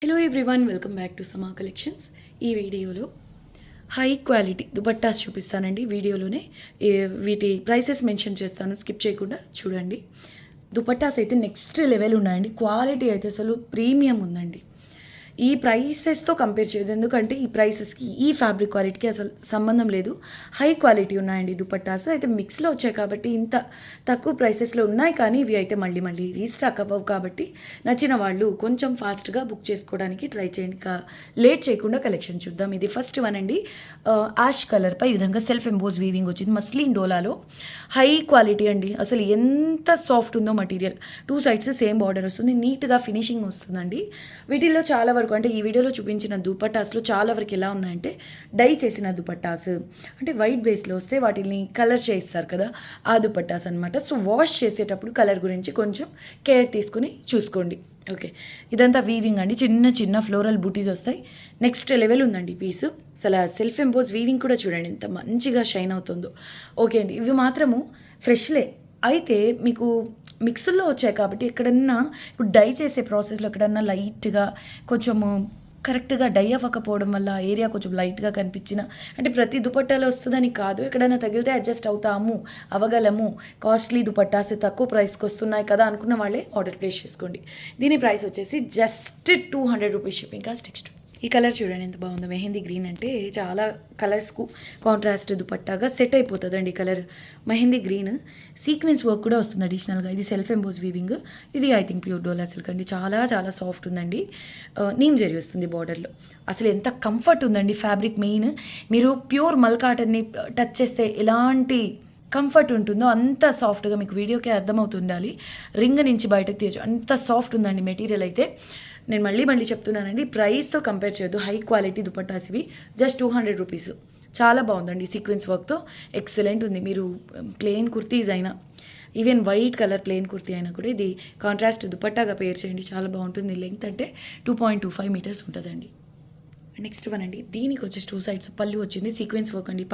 Hello everyone, welcome back to సమా collections. ఈ వీడియోలో హై క్వాలిటీ దుపట్టాస్ చూపిస్తానండి. వీడియోలోనే వీటి ప్రైసెస్ మెన్షన్ చేస్తాను, స్కిప్ చేయకుండా చూడండి. దుపట్టాస్ అయితే నెక్స్ట్ లెవెల్ ఉన్నాయండి. క్వాలిటీ అయితే అసలు ప్రీమియం ఉందండి. ఈ ప్రైసెస్తో కంపేర్ చేయదు, ఎందుకంటే ఈ ప్రైసెస్కి ఈ ఫ్యాబ్రిక్ క్వాలిటీకి అసలు సంబంధం లేదు. హై క్వాలిటీ ఉన్నాయండి దుపట్టాస్. అయితే మిక్స్లో వచ్చాయి కాబట్టి ఇంత తక్కువ ప్రైసెస్లో ఉన్నాయి, కానీ ఇవి అయితే మళ్ళీ మళ్ళీ రీస్టాక్ అవ్వవు. కాబట్టి నచ్చిన వాళ్ళు కొంచెం ఫాస్ట్గా బుక్ చేసుకోవడానికి ట్రై చేయండి. లేట్ చేయకుండా కలెక్షన్ చూద్దాం. ఇది ఫస్ట్ వన్ అండి. యాష్ కలర్పై ఈ విధంగా సెల్ఫ్ ఎంబోజ్ వీవింగ్ వచ్చింది. మస్లిన్ డోలాలో హై క్వాలిటీ అండి. అసలు ఎంత సాఫ్ట్ ఉందో material. Two sides same border వస్తుంది, నీట్గా ఫినిషింగ్ వస్తుందండి. వీటిల్లో చాలా వరకు అంటే ఈ వీడియోలో చూపించిన దుపట్టాస్లో చాలా వరకు ఎలా ఉన్నాయంటే డై చేసిన దుపట్టాస్, అంటే వైట్ బేస్లో వస్తే వాటిని కలర్ చేయిస్తారు కదా, ఆ దుపట్టాస్ అనమాట. సో వాష్ చేసేటప్పుడు కలర్ గురించి కొంచెం కేర్ తీసుకుని చూసుకోండి. ఓకే, ఇదంతా వీవింగ్ అండి. చిన్న చిన్న ఫ్లోరల్ బూటీస్ వస్తాయి. నెక్స్ట్ లెవెల్ ఉందండి పీసు. అసలు సెల్ఫ్ ఎంపోజ్ వీవింగ్ కూడా చూడండి ఎంత మంచిగా షైన్ అవుతుందో. ఓకే అండి, ఇవి మాత్రము ఫ్రెష్లే. అయితే మీకు మిక్స్లో వచ్చాయి కాబట్టి ఎక్కడన్నా ఇప్పుడు డై చేసే ప్రాసెస్లో ఎక్కడన్నా లైట్గా కొంచెము కరెక్ట్గా డై అవ్వకపోవడం వల్ల ఏరియా కొంచెం లైట్గా కనిపించిన, అంటే ప్రతి దుపట్టాలో వస్తుందని కాదు, ఎక్కడైనా తగిలితే అడ్జస్ట్ అవుతాము, అవ్వగలము, కాస్ట్లీ దుపట్టాస్ తక్కువ ప్రైస్కి వస్తున్నాయి కదా అనుకున్న వాళ్ళే ఆర్డర్ ప్లేస్ చేసుకోండి. దీని ప్రైస్ వచ్చేసి just 200 rupees shipping cost extra. ఈ కలర్ చూడండి ఎంత బాగుందో. మెహందీ గ్రీన్ అంటే చాలా కలర్స్కు కాంట్రాస్ట్ దుపట్టాగా సెట్ అయిపోతుందండి. Colour mehndi green, sequence work కూడా వస్తుంది అడిషనల్గా. ఇది సెల్ఫ్ ఎంబోజ్ వీవింగ్. ఇది I think pure dola silk అండి. చాలా చాలా సాఫ్ట్ ఉందండి. నీమ్ జరీ వస్తుంది బార్డర్లో. అసలు ఎంత కంఫర్ట్ ఉందండి ఫ్యాబ్రిక్. మెయిన్ మీరు ప్యూర్ మల్ కాటన్ని టచ్ చేస్తే ఎలాంటి కంఫర్ట్ ఉంటుందో అంత సాఫ్ట్గా మీకు వీడియోకే అర్థమవుతుండాలి. రింగ్ నుంచి బయటకు తీయచ్చు, అంత సాఫ్ట్ ఉందండి మెటీరియల్ అయితే. నేను మళ్ళీ చెప్తున్నానండి, ప్రైస్తో కంపేర్ చేయొద్దు. హై క్వాలిటీ దుపట్టాస్ ఇవి. Just 200 rupees. చాలా బాగుందండి. సీక్వెన్స్ వర్క్తో ఎక్సలెంట్ ఉంది. మీరు ప్లెయిన్ కుర్తీస్ అయినా, even white colour plain kurti అయినా కూడా ఇది కాంట్రాస్ట్ దుపట్టాగా పేర్ చేయండి, చాలా బాగుంటుంది. లెంగ్త్ అంటే 2.25 మీటర్స్ ఉంటుందండి. నెక్స్ట్ వన్ అండి. దీనికి వచ్చేసి టూ సైడ్స్ పళ్ళు వచ్చింది, సీక్వెన్స్ వర్క్ అండి.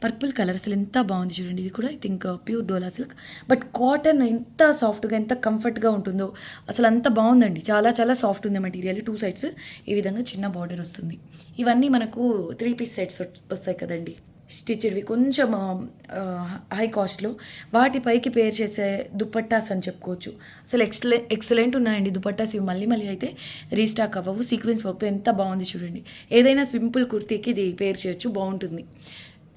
పర్పుల్ కలర్ అసలు ఎంత బాగుంది చూడండి. ఇది కూడా I think pure dola silk, but cotton ఎంత సాఫ్ట్గా ఎంత కంఫర్ట్గా ఉంటుందో అసలు అంత బాగుందండి. చాలా చాలా సాఫ్ట్ ఉంది మెటీరియల్. టూ సైడ్స్ ఈ విధంగా చిన్న బార్డర్ వస్తుంది. ఇవన్నీ మనకు 3 పీస్ సెట్స్ వస్తాయి కదండి, స్టిచ్డ్వి, కొంచెం హై కాస్ట్లో. వాటిపైకి పేర్ చేసే దుపట్టాస్ అని చెప్పుకోవచ్చు. అసలు ఎక్సలెంట్ ఉన్నాయండి దుపట్టాస్. ఇవి మళ్ళీ అయితే రీస్టాక్ అవ్వవు. సీక్వెన్స్ వర్క్తో ఎంత బాగుంది చూడండి. ఏదైనా సింపుల్ కుర్తీకి ఇది పేర్ చేయొచ్చు, బాగుంటుంది.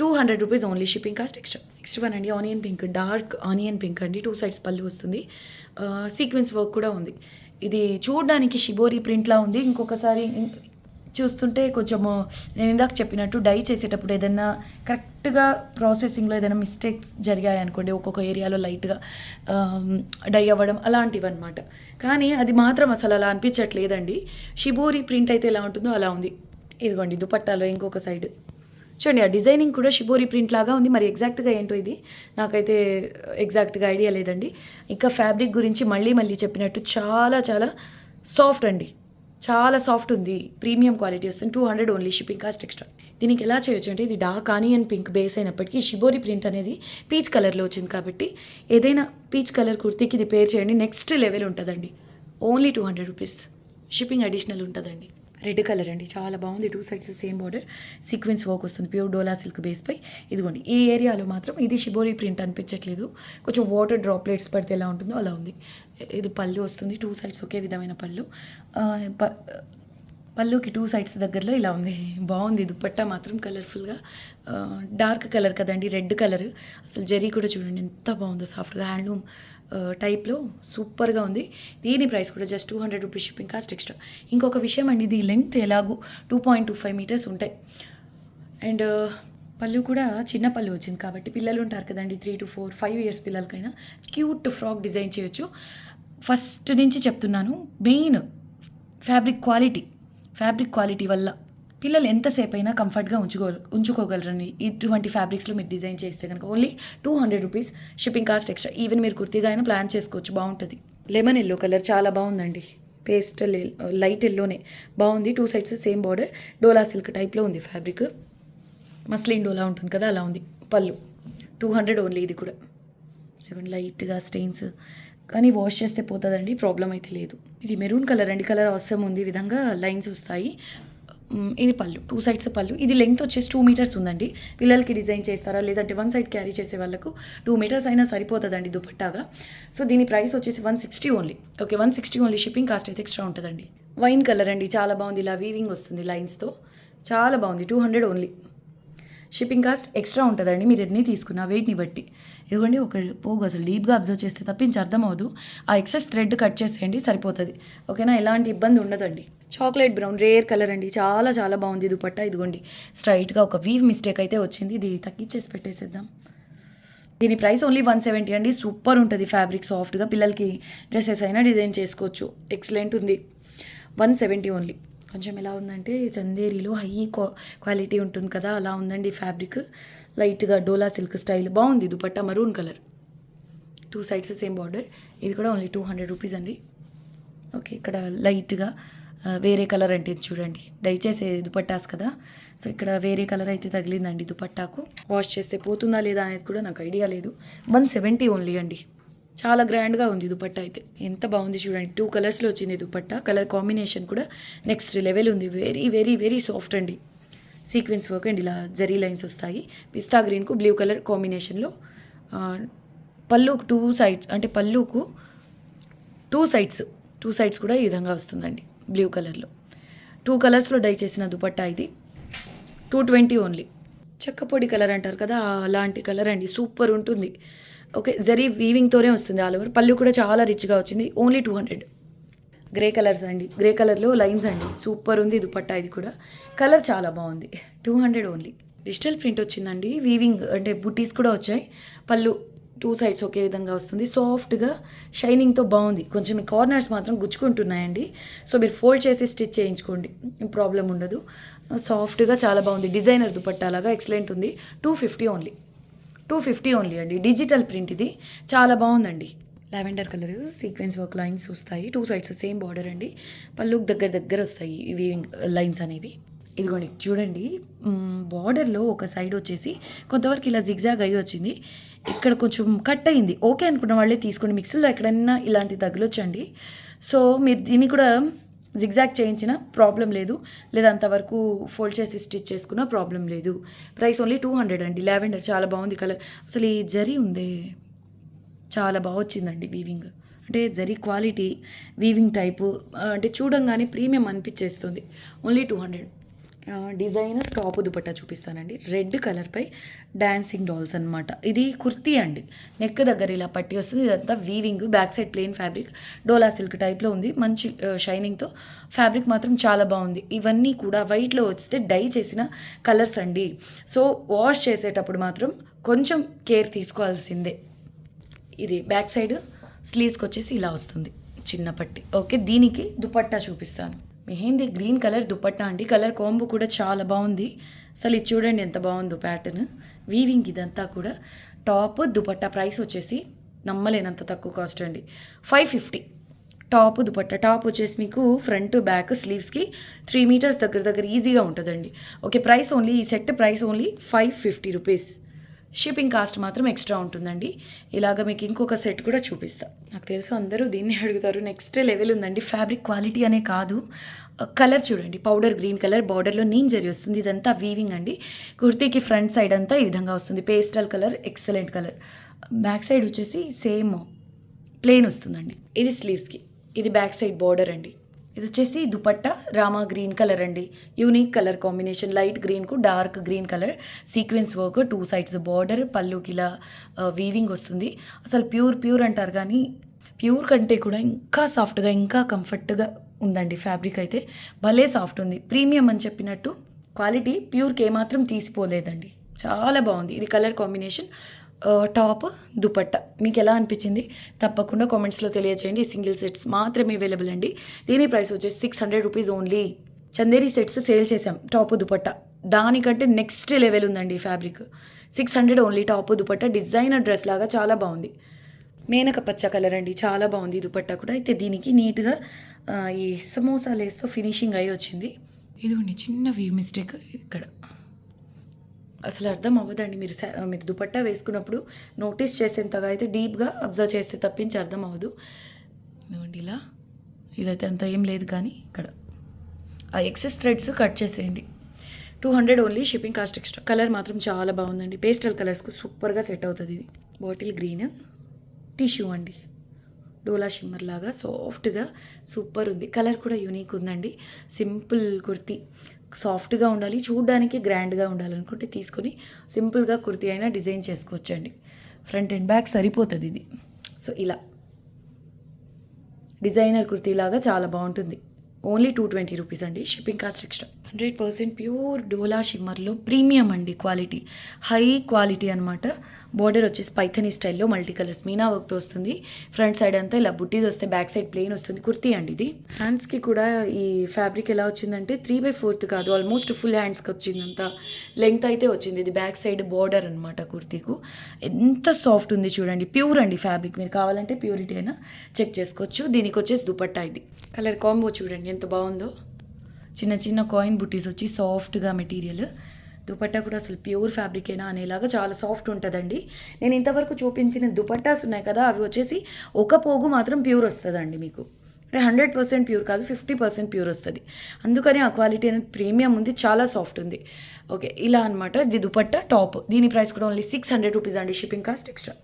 200 rupees only, shipping cost extra. Next one అండి, onion pink, dark onion pink అండి. టూ సైడ్స్ పళ్ళు వస్తుంది, సీక్వెన్స్ వర్క్ కూడా ఉంది. ఇది చూడడానికి షిబోరి ప్రింట్లా ఉంది. ఇంకొకసారి చూస్తుంటే కొంచెము నేను ఇందాక చెప్పినట్టు డై చేసేటప్పుడు ఏదైనా కరెక్ట్గా ప్రాసెసింగ్లో ఏదైనా మిస్టేక్స్ జరిగాయి అనుకోండి, ఒక్కొక్క ఏరియాలో లైట్గా డై అవ్వడం అలాంటివి అనమాట. కానీ అది మాత్రం అసలు అలా అనిపించట్లేదండి. షిబోరి ప్రింట్ అయితే ఎలా ఉంటుందో అలా ఉంది. ఇదిగోండి దుపట్టాలో ఇంకొక సైడ్ చూడండి, ఆ డిజైనింగ్ కూడా షిబోరి ప్రింట్ లాగా ఉంది. మరి ఎగ్జాక్ట్గా ఏంటో ఇది నాకైతే ఎగ్జాక్ట్గా ఐడియా లేదండి. ఇంకా ఫ్యాబ్రిక్ గురించి మళ్ళీ చెప్పినట్టు చాలా చాలా సాఫ్ట్ అండి, చాలా సాఫ్ట్ ఉంది. ప్రీమియం క్వాలిటీ వస్తుంది. 200 ఓన్లీ, షిప్పింగ్ కాస్ట్ ఎక్స్ట్రా. దీనికి ఎలా చేయొచ్చు అంటే, ఇది డార్క్ ఆనియన్ పింక్ బేస్ అయినప్పటికీ షిబోరి ప్రింట్ అనేది పీచ్ కలర్లో వచ్చింది కాబట్టి ఏదైనా పీచ్ కలర్ కుర్తీకి ఇది పేర్ చేయండి, నెక్స్ట్ లెవెల్ ఉంటుందండి. ఓన్లీ 200 రూపీస్, షిప్పింగ్ అడిషనల్ ఉంటుందండి. రెడ్ కలర్ అండి, చాలా బాగుంది. Two sides same border, sequence work వస్తుంది ప్యూర్ డోలా సిల్క్ బేస్పై. ఇదిగోండి ఈ ఏరియాలో మాత్రం ఇది షిబోరి ప్రింట్ అనిపించట్లేదు. కొంచెం వాటర్ డ్రాప్లెట్స్ పడితే ఎలా ఉంటుందో అలా ఉంది. ఇది పళ్ళు వస్తుంది, టూ సైడ్స్ ఒకే విధమైన పళ్ళు. పళ్ళుకి టూ సైడ్స్ దగ్గరలో ఇలా ఉంది. బాగుంది దుపట్టా మాత్రం కలర్ఫుల్గా. డార్క్ కలర్ కదండి, రెడ్ కలర్. అసలు జరీ కూడా చూడండి ఎంత బాగుందో, సాఫ్ట్గా హ్యాండ్లూమ్ టైప్లో సూపర్గా ఉంది. దీని ప్రైస్ కూడా just 200 rupees, shipping cost extra. ఇంకొక విషయం అండి, ఇది లెంగ్త్ ఎలాగూ 2.25 మీటర్స్ ఉంటాయి. అండ్ పళ్ళు కూడా చిన్న పళ్ళు వచ్చింది కాబట్టి పిల్లలు ఉంటారు కదండి, 3 to 4, 5 ఇయర్స్ పిల్లలకైనా క్యూట్ ఫ్రాక్ డిజైన్ చేయొచ్చు. ఫస్ట్ నుంచి చెప్తున్నాను, మెయిన్ ఫ్యాబ్రిక్ క్వాలిటీ వల్ల పిల్లలు ఎంతసేపు అయినా కంఫర్ట్గా ఉంచుకోగలరని ఇటువంటి ఫ్యాబ్రిక్స్లో మీరు డిజైన్ చేస్తే కనుక only 200 rupees, shipping cost extra. Even మీరు కుర్తీగా అయినా ప్లాన్ చేసుకోవచ్చు, బాగుంటుంది. లెమన్ ఎల్లో కలర్ చాలా బాగుందండి. పేస్టల్ లైట్ ఎల్లోనే బాగుంది. టూ సైడ్స్ సేమ్ బార్డర్, డోలా సిల్క్ టైప్లో ఉంది ఫ్యాబ్రిక్. మస్లిన్ డోలా ఉంటుంది కదా అలా ఉంది. పళ్ళు 200 ఓన్లీ. ఇది కూడా లైట్గా స్టెయిన్స్ కానీ వాష్ చేస్తే పోతుందండి, ప్రాబ్లం అయితే లేదు. ఇది మెరూన్ కలర్ అండి, కలర్ అవసరం ఉంది. ఈ విధంగా లైన్స్ వస్తాయి. ఇది పళ్ళు, 2 సైడ్స్ పళ్ళు. ఇది లెంగ్త్ వచ్చేసి 2 మీటర్స్ ఉందండి. పిల్లలకి డిజైన్ చేస్తారా లేదంటే 1 సైడ్ క్యారీ చేసే వాళ్ళకు 2 మీటర్స్ అయినా సరిపోతుందండి దుపట్టాగా. సో దీని ప్రైస్ వచ్చేసి 160 only. Okay, 160 only. Shipping cost అయితే ఎక్స్ట్రా ఉంటుందండి. వైన్ కలర్ అండి, చాలా బాగుంది. ఇలా వీవింగ్ వస్తుంది లైన్స్తో, చాలా బాగుంది. 200 ఓన్లీ. షిప్పింగ్ కాస్ట్ ఎక్స్ట్రా ఉంటుందండి మీరు ఎన్ని తీసుకున్న వెయిట్ని బట్టి. ఇదిగోండి, ఒక పోగు అసలు డీప్గా అబ్జర్వ్ చేస్తే తప్పించి అర్థం అవ్వదు. ఆ ఎక్సెస్ థ్రెడ్ కట్ చేసేయండి, సరిపోతుంది. ఓకేనా, ఎలాంటి ఇబ్బంది ఉండదండి. చాక్లెట్ బ్రౌన్ రేర్ కలర్ అండి, చాలా చాలా బాగుంది దుపట్టా. ఇదిగోండి, స్ట్రైట్గా ఒక వీవ్ మిస్టేక్ అయితే వచ్చింది, ఇది తగ్గించేసి పెట్టేసేద్దాం. దీని ప్రైస్ ఓన్లీ 170 అండి. సూపర్ ఉంటుంది ఫ్యాబ్రిక్, సాఫ్ట్గా పిల్లలకి డ్రెస్సెస్ అయినా డిజైన్ చేసుకోవచ్చు. ఎక్సలెంట్ ఉంది. 170 ఓన్లీ. కొంచెం ఎలా ఉందంటే చందేరిలో హై క్వాలిటీ ఉంటుంది కదా, అలా ఉందండి ఫ్యాబ్రిక్. లైట్గా డోలా సిల్క్ స్టైల్ బాగుంది dupatta, maroon colour. 2 sides same border. ఇది కూడా ఓన్లీ 200 రూపీస్ అండి. ఓకే, ఇక్కడ లైట్గా వేరే కలర్ అంటే చూడండి, డై చేసే దుపట్టాస్ కదా, సో ఇక్కడ వేరే కలర్ అయితే తగిలిందండి దుపట్టాకు. వాష్ చేస్తే పోతుందా లేదా అనేది కూడా నాకు ఐడియా లేదు. 170 ఓన్లీ అండి. చాలా గ్రాండ్గా ఉంది దుపట్టా అయితే, ఎంత బాగుంది చూడండి. 2 కలర్స్లో వచ్చింది దుపట్టా. కలర్ కాంబినేషన్ కూడా నెక్స్ట్ లెవెల్ ఉంది. వెరీ వెరీ వెరీ సాఫ్ట్ అండి. సీక్వెన్స్ వర్క్ అండ్ ఇలా జరీ లైన్స్ వస్తాయి. పిస్తా గ్రీన్కు బ్లూ కలర్ కాంబినేషన్లో. పళ్ళుకు 2 సైడ్స్ అంటే పళ్ళుకు 2 సైడ్స్ కూడా ఈ విధంగా వస్తుందండి బ్లూ కలర్లో. 2 కలర్స్లో డై చేసిన దుపట్టా ఇది. 220 ఓన్లీ. చెక్కపొడి కలర్ అంటారు కదా, అలాంటి కలర్ అండి, సూపర్ ఉంటుంది. ఓకే, జరీ వీవింగ్తోనే వస్తుంది ఆల్ ఓవర్. పళ్ళు కూడా చాలా రిచ్గా వచ్చింది. ఓన్లీ 200. గ్రే కలర్స్ అండి, గ్రే కలర్లో లైన్స్ అండి, సూపర్ ఉంది దుపట్టా. ఇది కూడా కలర్ చాలా బాగుంది. 200 ఓన్లీ. డిజిటల్ ప్రింట్ వచ్చిందండి, వీవింగ్ అంటే బుటీస్ కూడా వచ్చాయి. పళ్ళు 2 సైడ్స్ ఒకే విధంగా వస్తుంది. సాఫ్ట్గా షైనింగ్తో బాగుంది. కొంచెం ఈ కార్నర్స్ మాత్రం గుచ్చుకుంటున్నాయండి, సో మీరు ఫోల్డ్ చేసి స్టిచ్ చేయించుకోండి, ప్రాబ్లం ఉండదు. సాఫ్ట్గా చాలా బాగుంది. డిజైనర్ దుపట్టా లాగా ఎక్సలెంట్ ఉంది. 250 ఓన్లీ. 250 ఓన్లీ అండి. డిజిటల్ ప్రింట్ ఇది, చాలా బాగుందండి. Lavender colour sequence work lines వస్తాయి. 2 సైడ్స్ సేమ్ బార్డర్ అండి. పళ్ళుకి దగ్గర వస్తాయి ఈ వీవింగ్ లైన్స్ అనేవి. ఇదిగోండి చూడండి, బార్డర్లో ఒక సైడ్ వచ్చేసి కొంతవరకు ఇలా జిగ్జాగ్ అయ్యి వచ్చింది. ఇక్కడ కొంచెం కట్ అయింది. ఓకే అనుకున్న వాళ్ళే తీసుకోండి. మిక్సీలో ఎక్కడైనా ఇలాంటి తగిలొచ్చండి. సో మీరు దీన్ని కూడా జిగ్జాగ్ చేయించిన ప్రాబ్లం లేదు, లేదా అంతవరకు ఫోల్డ్ చేసి స్టిచ్ చేసుకున్న ప్రాబ్లం లేదు. ప్రైస్ ఓన్లీ 200 అండి. లావెండర్ చాలా బాగుంది కలర్. అసలు ఈ జరీ ఉందే, చాలా బాగా వచ్చిందండి వీవింగ్. అంటే జరీ క్వాలిటీ, వీవింగ్ టైపు అంటే చూడంగానే ప్రీమియం అనిపించేస్తుంది. ఓన్లీ 200. డిజైనర్ టాప్ దుపట్టా చూపిస్తానండి. రెడ్ కలర్పై డాన్సింగ్ డాల్స్ అనమాట. ఇది కుర్తీ అండి, నెక్ దగ్గర ఇలా పట్టి వస్తుంది. ఇదంతా weaving, back side plain fabric, Dola silk టైప్లో ఉంది. మంచి షైనింగ్తో ఫ్యాబ్రిక్ మాత్రం చాలా బాగుంది. ఇవన్నీ కూడా వైట్లో వస్తే డై చేసిన కలర్స్ అండి. సో వాష్ చేసేటప్పుడు మాత్రం కొంచెం కేర్ తీసుకోవాల్సిందే. ఇది బ్యాక్ సైడ్ స్లీవ్స్కి వచ్చేసి ఇలా వస్తుంది, చిన్న పట్టి. ఓకే, దీనికి దుపట్టా చూపిస్తాను. మెహందీ గ్రీన్ కలర్ దుపట్టా అండి. కలర్ కాంబో కూడా చాలా బాగుంది. అసలు ఇది చూడండి ఎంత బాగుందో ప్యాటర్న్, వీవింగ్ ఇదంతా కూడా. టాప్ దుపట్టా ప్రైస్ వచ్చేసి నమ్మలేనంత తక్కువ కాస్ట్ అండి. 550 టాప్ దుపట్టా. టాప్ వచ్చేసి మీకు ఫ్రంట్ బ్యాక్ స్లీవ్స్కి 3 మీటర్స్ దగ్గర ఈజీగా ఉంటుందండి. ఓకే, ప్రైస్ ఓన్లీ, ఈ set price only 550 rupees. Shipping cost మాత్రం ఎక్స్ట్రా ఉంటుందండి. ఇలాగ మీకు ఇంకొక సెట్ కూడా చూపిస్తా. నాకు తెలుసు అందరూ దీన్ని అడుగుతారు. నెక్స్ట్ లెవెల్ ఉందండి. ఫ్యాబ్రిక్ క్వాలిటీ అనే కాదు, కలర్ చూడండి, పౌడర్ గ్రీన్ కలర్, బార్డర్లో నీమ్ జరీ వస్తుంది. ఇదంతా వీవింగ్ అండి. కుర్తీకి ఫ్రంట్ సైడ్ అంతా ఈ విధంగా వస్తుంది. Pastel colour, excellent colour. Back side వచ్చేసి సేమ్ ప్లెయిన్ వస్తుందండి. ఇది స్లీవ్స్కి, ఇది బ్యాక్ సైడ్ బార్డర్ అండి. ఇది వచ్చేసి దుపట్టా రామా గ్రీన్ కలర్ అండి. యూనిక్ కలర్ కాంబినేషన్, లైట్ గ్రీన్కు dark green colour, sequence work, 2 sides border, పళ్ళుకి ఇలా వీవింగ్ వస్తుంది. అసలు ప్యూర్ అంటారు కానీ ప్యూర్ కంటే కూడా ఇంకా సాఫ్ట్గా, ఇంకా కంఫర్ట్గా ఉందండి. ఫ్యాబ్రిక్ అయితే భలే సాఫ్ట్ ఉంది. ప్రీమియం అని చెప్పినట్టు క్వాలిటీ ప్యూర్కి ఏమాత్రం తీసిపోలేదండి. చాలా బాగుంది. ఇది కలర్ కాంబినేషన్, టాప్ దుపట్టా. మీకు ఎలా అనిపించింది తప్పకుండా కామెంట్స్లో తెలియచేయండి. సింగిల్ సెట్స్ మాత్రమే అవైలబుల్ అండి. దీని ప్రైస్ వచ్చేసి 600 rupees only. Chanderi sets sale చేసాం టాప్ దుపట్టా, దానికంటే నెక్స్ట్ లెవెల్ ఉందండి fabric. 600 only. Top dupatta designer dress లాగా చాలా బాగుంది. మేనక పచ్చ కలర్ అండి, చాలా బాగుంది దుపట్టా కూడా. అయితే దీనికి నీట్గా ఈ సమోసా లేస్తో ఫినిషింగ్ అయ్యి వచ్చింది. ఇదిగోండి చిన్న వ్యూ మిస్టేక్ ఇక్కడ, అసలు అర్థం అవ్వదండి. మీరు దుపట్టా వేసుకున్నప్పుడు నోటీస్ చేసేంతగా అయితే డీప్గా అబ్జర్వ్ చేస్తే తప్పించి అర్థం అవ్వదు. ఇదిగోండి ఇలా, ఇదైతే అంత ఏం లేదు కానీ ఇక్కడ ఆ ఎక్సెస్ థ్రెడ్స్ కట్ చేసేయండి. 200 only, shipping cost extra. Colour మాత్రం చాలా బాగుందండి, పేస్టల్ కలర్స్కు సూపర్గా సెట్ అవుతుంది ఇది. బాటిల్ గ్రీన్ టిష్యూ అండి, డోలా షిమ్మర్ లాగా సాఫ్ట్గా సూపర్ ఉంది. కలర్ కూడా యూనిక్ ఉందండి. సింపుల్ కుర్తీ, సాఫ్ట్గా ఉండాలి, చూడడానికి గ్రాండ్గా ఉండాలనుకుంటే తీసుకొని సింపుల్గా కుర్తీ అయినా డిజైన్ చేసుకోవచ్చండి. ఫ్రంట్ అండ్ బ్యాక్ సరిపోతుంది ఇది. సో ఇలా డిజైనర్ కుర్తీ లాగా చాలా బాగుంటుంది. ఓన్లీ 220 రూపీస్ అండి, షిప్పింగ్ కాస్ట్ ఎక్స్ట్రా. 100% ప్యూర్ డోలా షిమ్మర్లో ప్రీమియం అండి, క్వాలిటీ హై క్వాలిటీ అనమాట. బార్డర్ వచ్చేసి పైథనీ స్టైల్లో మల్టీ కలర్స్ మీనా వర్క్తో వస్తుంది. ఫ్రంట్ సైడ్ అంతా ఇలా బుట్టీస్ వస్తే, బ్యాక్ సైడ్ ప్లెయిన్ వస్తుంది. కుర్తీ అండి ఇది. హ్యాండ్స్కి కూడా ఈ ఫ్యాబ్రిక్ ఎలా వచ్చిందంటే 3/4 కాదు, ఆల్మోస్ట్ ఫుల్ హ్యాండ్స్కి వచ్చిందంత లెంగ్త్ అయితే వచ్చింది. ఇది బ్యాక్ సైడ్ బార్డర్ అనమాట కుర్తీకు. ఎంత సాఫ్ట్ ఉంది చూడండి, ప్యూర్ అండి ఫ్యాబ్రిక్. మీరు కావాలంటే ప్యూరిటీ అయినా చెక్ చేసుకోవచ్చు. దీనికి వచ్చేసి దుపట్టా ఇది. కలర్ కాంబో చూడండి ఎంత బాగుందో, చిన్న చిన్న కాయిన్ బుట్టీస్ వచ్చి సాఫ్ట్గా మెటీరియల్. దుపట్టా కూడా అసలు ప్యూర్ ఫ్యాబ్రిక్ అయినా అనేలాగా చాలా సాఫ్ట్ ఉంటుందండి. నేను ఇంతవరకు చూపించిన దుపట్టాస్ ఉన్నాయి కదా, అవి వచ్చేసి ఒక పోగు మాత్రం ప్యూర్ వస్తుందండి మీకు. అంటే 100% ప్యూర్ కాదు, 50% ప్యూర్ వస్తుంది. అందుకని ఆ క్వాలిటీ అనేది ప్రీమియం ఉంది, చాలా సాఫ్ట్ ఉంది. ఓకే, ఇలా అనమాట. ఇది దుపట్టా టాప్. దీని ప్రైస్ కూడా ఓన్లీ 600 రూపీస్ అండి, షిప్పింగ్ కాస్ట్ ఎక్స్ట్రా.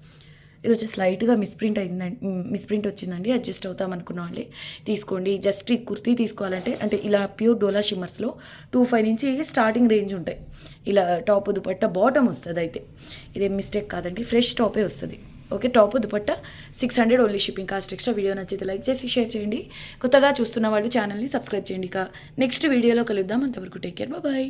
ఇది వచ్చి స్లైట్గా మిస్ప్రింట్ వచ్చిందండి, అడ్జస్ట్ అవుతాం అనుకున్న వాళ్ళే తీసుకోండి. జస్ట్ ఈ కుర్తీ తీసుకోవాలంటే, అంటే ఇలా ప్యూర్ డోలా షిమ్మర్స్లో 25 నుంచి స్టార్టింగ్ రేంజ్ ఉంటాయి. ఇలా టాప్ దుపట్టా బాటమ్ వస్తుంది. అయితే ఇదేం మిస్టేక్ కాదండి, ఫ్రెష్ టాపే వస్తుంది. Okay, top dupatta 600 only, shipping cost extra. Video నచ్చితే లైక్ చేసి షేర్ చేయండి. కొత్తగా చూస్తున్న వాళ్ళు ఛానల్ని సబ్స్క్రైబ్ చేయండి. ఇక నెక్స్ట్ వీడియోలో కలుద్దాం. అంతవరకు టేక్ కేర్, బాయ్.